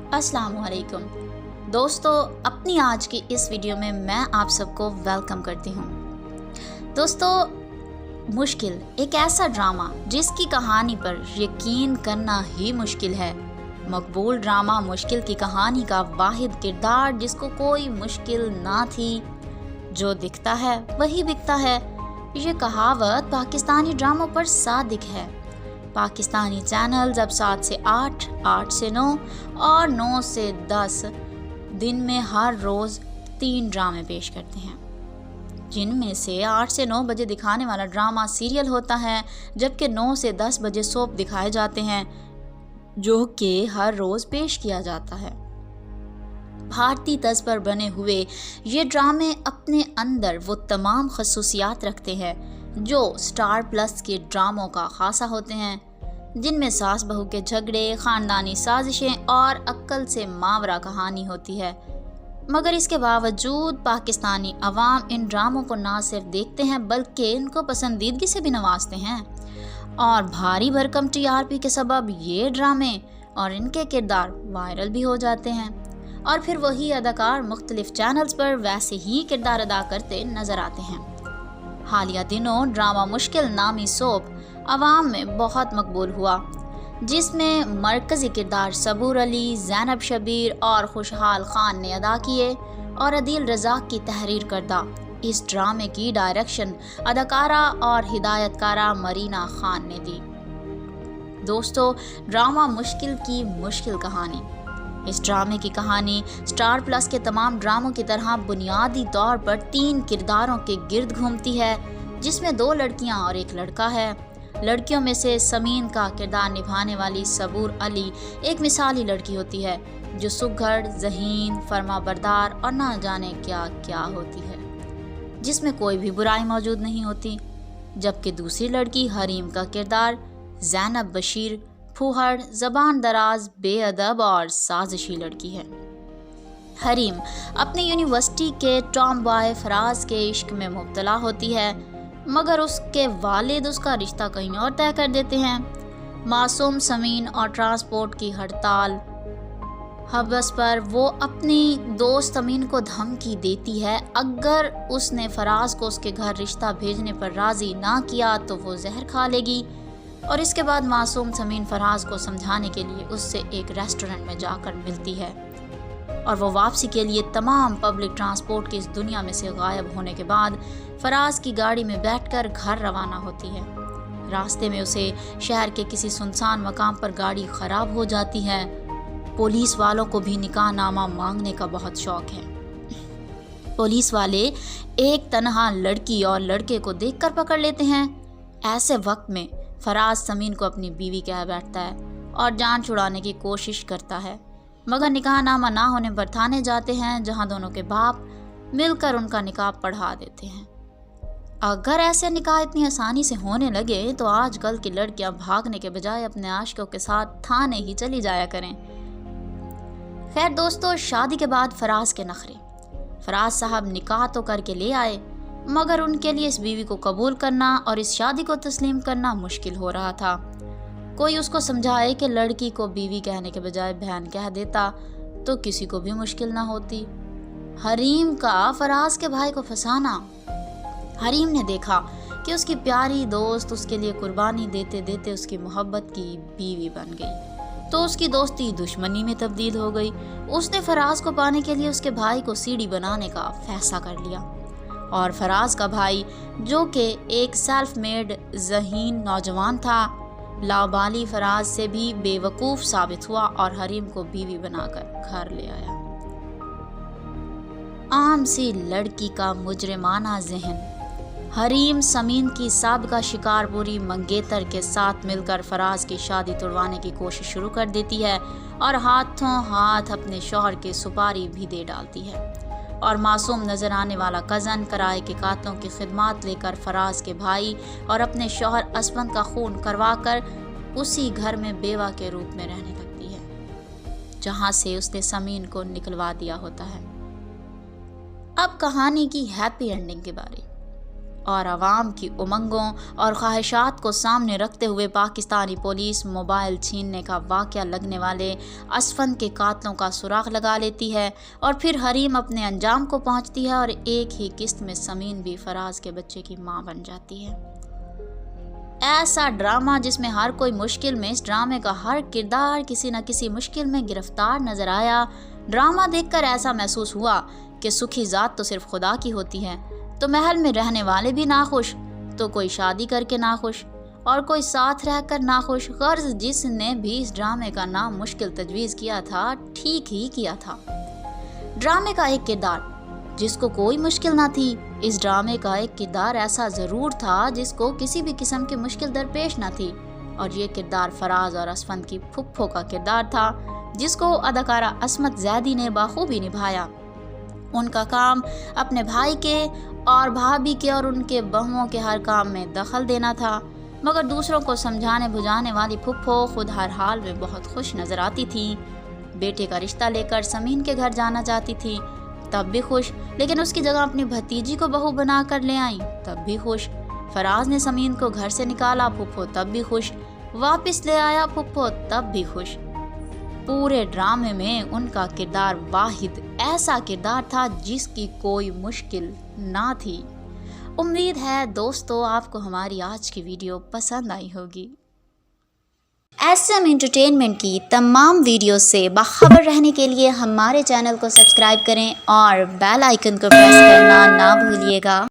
अस्सलाम वालेकुम दोस्तों, अपनी आज की इस वीडियो में मैं आप सबको वेलकम करती हूँ। दोस्तों, मुश्किल एक ऐसा ड्रामा जिसकी कहानी पर यकीन करना ही मुश्किल है। मकबूल ड्रामा मुश्किल की कहानी का वाहिद किरदार जिसको कोई मुश्किल ना थी, जो दिखता है वही बिकता है। ये कहावत पाकिस्तानी ड्रामों पर सादिक है। पाकिस्तानी चैनल्स अब 7 से 8, 8 से 9 और 9 से 10 दिन में हर रोज़ 3 ड्रामे पेश करते हैं, जिनमें से 8 से 9 बजे दिखाने वाला ड्रामा सीरियल होता है, जबकि 9 से 10 बजे सोप दिखाए जाते हैं, जो कि हर रोज़ पेश किया जाता है। भारतीय तर्ज पर बने हुए ये ड्रामे अपने अंदर वो तमाम खसूसियात रखते हैं जो स्टार प्लस के ड्रामों का खासा होते हैं, जिनमें सास बहू के झगड़े, ख़ानदानी साजिशें और अक्ल से मावरा कहानी होती है। मगर इसके बावजूद पाकिस्तानी अवाम इन ड्रामों को ना सिर्फ देखते हैं बल्कि इनको पसंदीदगी से भी नवाजते हैं, और भारी भरकम टीआरपी के सबब ये ड्रामे और इनके किरदार वायरल भी हो जाते हैं, और फिर वही अदाकार मुख्तलिफ चैनल्स पर वैसे ही किरदार अदा करते नज़र आते हैं। हालिया दिनों ड्रामा मुश्किल नामी सोप अवाम में बहुत मकबूल हुआ, जिसमें मरकज़ी किरदार सबूर अली, ज़ैनब शबीर और खुशहाल खान ने अदा किए, और अदील रज़ाक की तहरीर करदा इस ड्रामे की डायरेक्शन अदाकारा और हिदायतकारा मरीना खान ने दी। दोस्तों, ड्रामा मुश्किल की मुश्किल कहानी। इस ड्रामे की कहानी स्टार प्लस के तमाम ड्रामों की तरह बुनियादी तौर पर 3 किरदारों के गिर्द घूमती है, जिसमें 2 लड़कियां और 1 लड़का है। लड़कियों में से समीन का किरदार निभाने वाली सबूर अली एक मिसाली लड़की होती है, जो सुघड़, ज़हीन, फरमाबरदार और ना जाने क्या क्या होती है, जिसमें कोई भी बुराई मौजूद नहीं होती। जबकि दूसरी लड़की हरीम का किरदार ज़ैनब बशीर फूहड़, ज़बान दराज, बेअदब और साजिशी लड़की है। हरीम अपनी यूनिवर्सिटी के टॉम बॉय फराज के इश्क में मुब्तला होती है, मगर उसके वालिद उसका रिश्ता कहीं और तय कर देते हैं। मासूम समीन और ट्रांसपोर्ट की हड़ताल हबस पर वो अपनी दोस्त समीन को धमकी देती है, अगर उसने फराज को उसके घर रिश्ता भेजने पर राज़ी ना किया तो वो जहर खा लेगी। और इसके बाद मासूम समीन फराज को समझाने के लिए उससे एक रेस्टोरेंट में जाकर मिलती है, और वो वापसी के लिए तमाम पब्लिक ट्रांसपोर्ट की इस दुनिया में से गायब होने के बाद फराज की गाड़ी में बैठकर घर रवाना होती है। रास्ते में उसे शहर के किसी सुनसान मकाम पर गाड़ी ख़राब हो जाती है। पुलिस वालों को भी निकाह नामा मांगने का बहुत शौक है। पुलिस वाले एक तनहा लड़की और लड़के को देखकर पकड़ लेते हैं। ऐसे वक्त में फराज समीन को अपनी बीवी कह बैठता है और जान छुड़ाने की कोशिश करता है, मगर निकाह नामा ना होने पर थाने जाते हैं, जहां दोनों के बाप मिलकर उनका निकाह पढ़ा देते हैं। अगर ऐसे निकाह इतनी आसानी से होने लगे तो आजकल की लड़कियां भागने के बजाय अपने आशिकों के साथ थाने ही चली जाया करें। खैर दोस्तों, शादी के बाद फराज के नखरे। फराज साहब निकाह तो करके ले आए, मगर उनके लिए इस बीवी को कबूल करना और इस शादी को तस्लीम करना मुश्किल हो रहा था। कोई उसको समझाए कि लड़की को बीवी कहने के बजाय बहन कह देता तो किसी को भी मुश्किल ना होती। हरीम का फराज के भाई को फंसाना। हरीम ने देखा कि उसकी प्यारी दोस्त उसके लिए कुर्बानी देते देते उसकी मोहब्बत की बीवी बन गई, तो उसकी दोस्ती दुश्मनी में तब्दील हो गई। उसने फराज को पाने के लिए उसके भाई को सीढ़ी बनाने का फैसला कर लिया, और फराज का भाई, जो कि एक सेल्फ मेड ज़हीन नौजवान था, लाबाली फराज से भी बेवकूफ़ साबित हुआ और हरीम को बीवी बनाकर घर ले आया। आम सी लड़की का मुजरिमाना जहन। हरीम समीन की साबिका शिकारपुरी मंगेतर के साथ मिलकर फराज की शादी तुड़वाने की कोशिश शुरू कर देती है, और हाथों हाथ अपने शौहर के सुपारी भी दे डालती है, और मासूम नजर आने वाला कज़न किराए के कातलों की खिदमत लेकर फराज के भाई और अपने शौहर असमत का खून करवाकर उसी घर में बेवा के रूप में रहने लगती है, जहां से उसने समीन को निकलवा दिया होता है। अब कहानी की हैप्पी एंडिंग के बारे। اور عوام کی امنگوں اور خواہشات کو سامنے رکھتے ہوئے پاکستانی پولیس موبائل چھیننے کا واقعہ لگنے والے اسفند کے قاتلوں کا سراغ لگا لیتی ہے اور پھر حریم اپنے انجام کو پہنچتی ہے اور ایک ہی قسط میں سمین بھی فراز کے بچے کی ماں بن جاتی ہے۔ ایسا ڈرامہ جس میں ہر کوئی مشکل میں، اس ڈرامے کا ہر کردار کسی نہ کسی مشکل میں گرفتار نظر آیا۔ ڈرامہ دیکھ کر ایسا محسوس ہوا کہ سکھی ذات تو صرف خدا کی ہوتی ہے، تو محل میں رہنے والے بھی ناخوش، تو کوئی شادی کر کے ناخوش اور کوئی ساتھ رہ کر ناخوش۔ غرض جس نے بھی اس ڈرامے کا نام مشکل تجویز کیا تھا، ٹھیک ہی کیا تھا۔ ڈرامے کا ایک کردار جس کو کوئی مشکل نہ تھی، اس ڈرامے کا ایک کردار ایسا ضرور تھا جس کو کسی بھی قسم کی مشکل درپیش نہ تھی، اور یہ کردار فراز اور اسفند کی پھپھو کا کردار تھا، جس کو اداکارہ عصمت زیدی نے بخوبی نبھایا۔ ان کا کام اپنے بھائی کے اور بھابھی کے اور ان کے بہوؤں کے ہر کام میں دخل دینا تھا، مگر دوسروں کو سمجھانے بجھانے والی پھپھو خود ہر حال میں بہت خوش نظر آتی تھی۔ بیٹے کا رشتہ لے کر سمین کے گھر جانا چاہتی تھی، تب بھی خوش، لیکن اس کی جگہ اپنی بھتیجی کو بہو بنا کر لے آئیں، تب بھی خوش۔ فراز نے سمین کو گھر سے نکالا، پھپھو تب بھی خوش۔ واپس لے آیا، پھپھو تب بھی خوش۔ پورے ڈرامے میں ان کا کردار واحد ایسا کردار تھا جس کی کوئی مشکل نہ تھی۔ امید ہے دوستو آپ کو ہماری آج کی ویڈیو پسند آئی ہوگی۔ ایس ایم انٹرٹینمنٹ کی تمام ویڈیوز سے باخبر رہنے کے لیے ہمارے چینل کو سبسکرائب کریں اور بیل آئیکن کو پریس کرنا نہ بھولیے گا۔